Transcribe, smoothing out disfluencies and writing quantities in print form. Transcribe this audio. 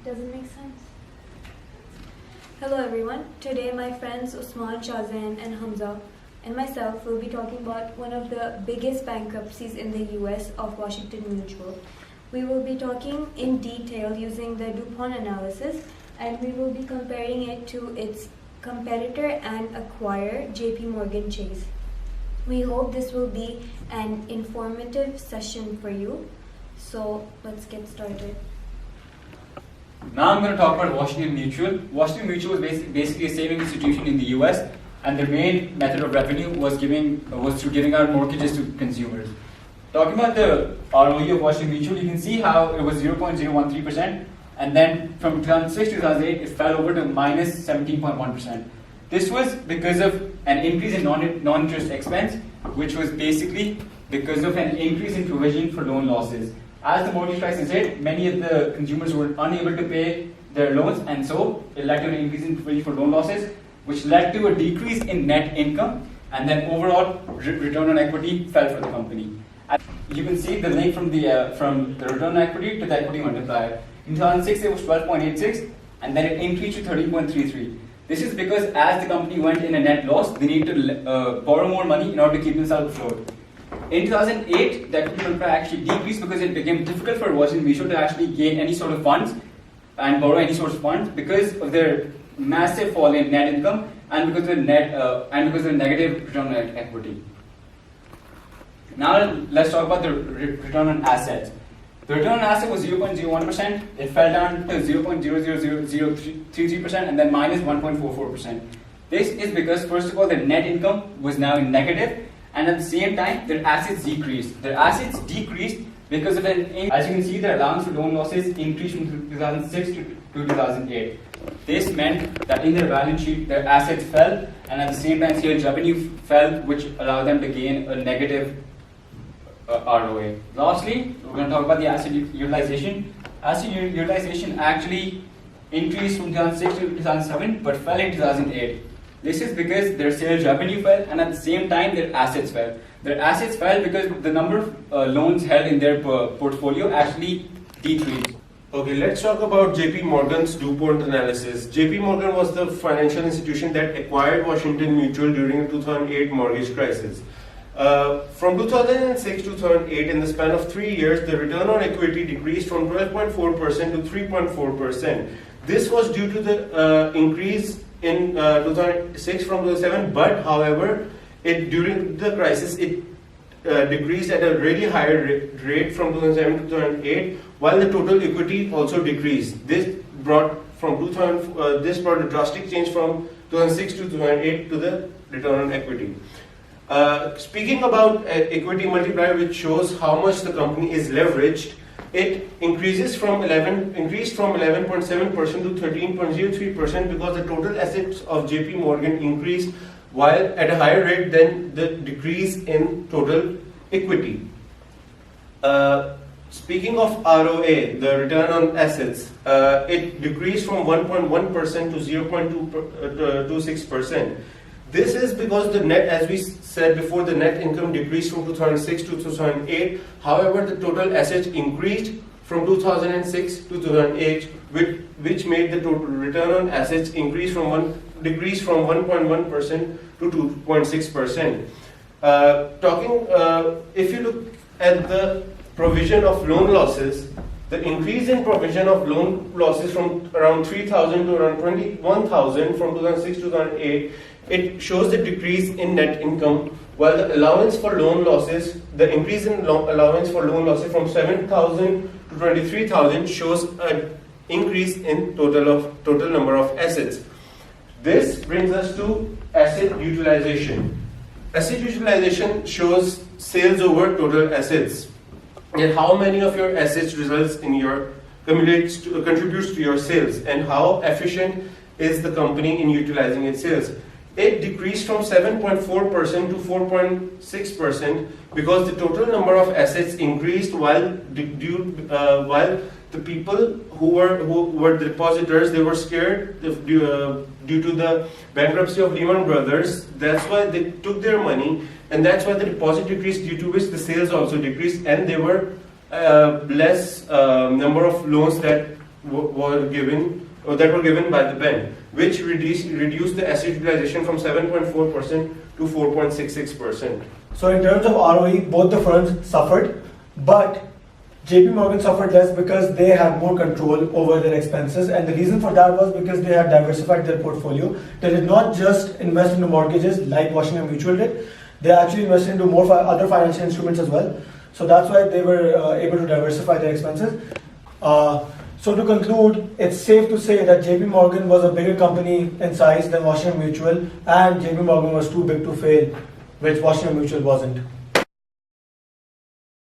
Doesn't make sense. Hello everyone. Today my friends Usman, and Humza and myself will be talking about one of the biggest bankruptcies in the US of Washignton Mutual. We will be talking in detail using the Du-Pont analysis, and we will be comparing it to its competitor and acquirer JP Morgan Chase. We hope this will be an informative session for you. So let's get started. Now I'm going to talk about Washington Mutual. Washington Mutual is basically a saving institution in the US, and their main method of revenue was through giving out mortgages to consumers. Talking about the ROE of Washington Mutual, you can see how it was 0.013%, and then from 2006 to 2008, it fell over to minus 17.1%. This was because of an increase in non-interest expense, which was basically because of an increase in provision for loan losses. As the mortgage crisis hit, many of the consumers were unable to pay their loans, and so it led to an increase in provision for loan losses, which led to a decrease in net income, and then overall return on equity fell for the company. You can see the link from the return on equity to the equity multiplier. In 2006, it was 12.86, and then it increased to 13.33. This is because as the company went in a net loss, they needed to borrow more money in order to keep themselves afloat. In 2008, the equity multiplier actually decreased because it became difficult for Washington Mutual to actually gain any sort of funds and borrow any sort of funds because of their massive fall in net income and because of the negative return on equity. Now let's talk about the return on assets. The return on asset was 0.01%. It fell down to 0.000033%, and then minus 1.44%. This is because, first of all, their net income was now in negative, and at the same time, their assets decreased. Their assets decreased because of as you can see, their allowance for loan losses increased from 2006 to 2008. This meant that in their balance sheet, their assets fell, and at the same time, sales revenue fell, which allowed them to gain a negative ROA. Lastly, we're going to talk about the asset utilization. Asset utilization actually increased from 2006 to 2007, but fell in 2008. This is because their sales revenue fell, and at the same time, their assets fell. Their assets fell because the number of loans held in their portfolio actually decreased. Okay, let's talk about JP Morgan's Du-Pont analysis. JP Morgan was the financial institution that acquired Washington Mutual during the 2008 mortgage crisis. From 2006 to 2008, in the span of 3 years, the return on equity decreased from 12.4% to 3.4%. This was due to the increase in 2006 from 2007, but however, during the crisis, it decreased at a really higher rate from 2007 to 2008, while the total equity also decreased. This brought a drastic change from 2006 to 2008 to the return on equity. Speaking about equity multiplier, which shows how much the company is leveraged, it increased from 11.7% to 13.03% because the total assets of JP Morgan increased while at a higher rate than the decrease in total equity. Speaking of ROA, the return on assets, it decreased from 1.1% to 0.26%. This is because the net, as we said before, the net income decreased from 2006 to 2008. However, the total assets increased from 2006 to 2008, which made the total return on assets decrease from 1.1% to 2.6%. If you look at the provision of loan losses, the increase in provision of loan losses from around 3,000 to around 21,000 from 2006 to 2008, it shows the decrease in net income, while the allowance for loan losses, the increase in allowance for loan losses from 7,000 to 23,000 shows an increase in total number of assets. This brings us to asset utilization. Asset utilization shows sales over total assets, and how many of your assets results in contributes to your sales, and how efficient is the company in utilizing its sales. It decreased from 7.4% to 4.6% because the total number of assets increased while the people who were the depositors, they were scared due to the bankruptcy of Lehman Brothers. That's why they took their money, and that's why the deposit decreased, due to which the sales also decreased, and there were less number of loans that were given that were given by the bank, which reduced the asset utilization from 7.4% to 4.66%. So in terms of ROE, both the firms suffered, but JP Morgan suffered less because they had more control over their expenses, and the reason for that was because they had diversified their portfolio. They did not just invest into mortgages like Washington Mutual did. They actually invested into more other financial instruments as well. So that's why they were able to diversify their expenses. So to conclude, it's safe to say that JP Morgan was a bigger company in size than Washington Mutual, and JP Morgan was too big to fail, which Washington Mutual wasn't.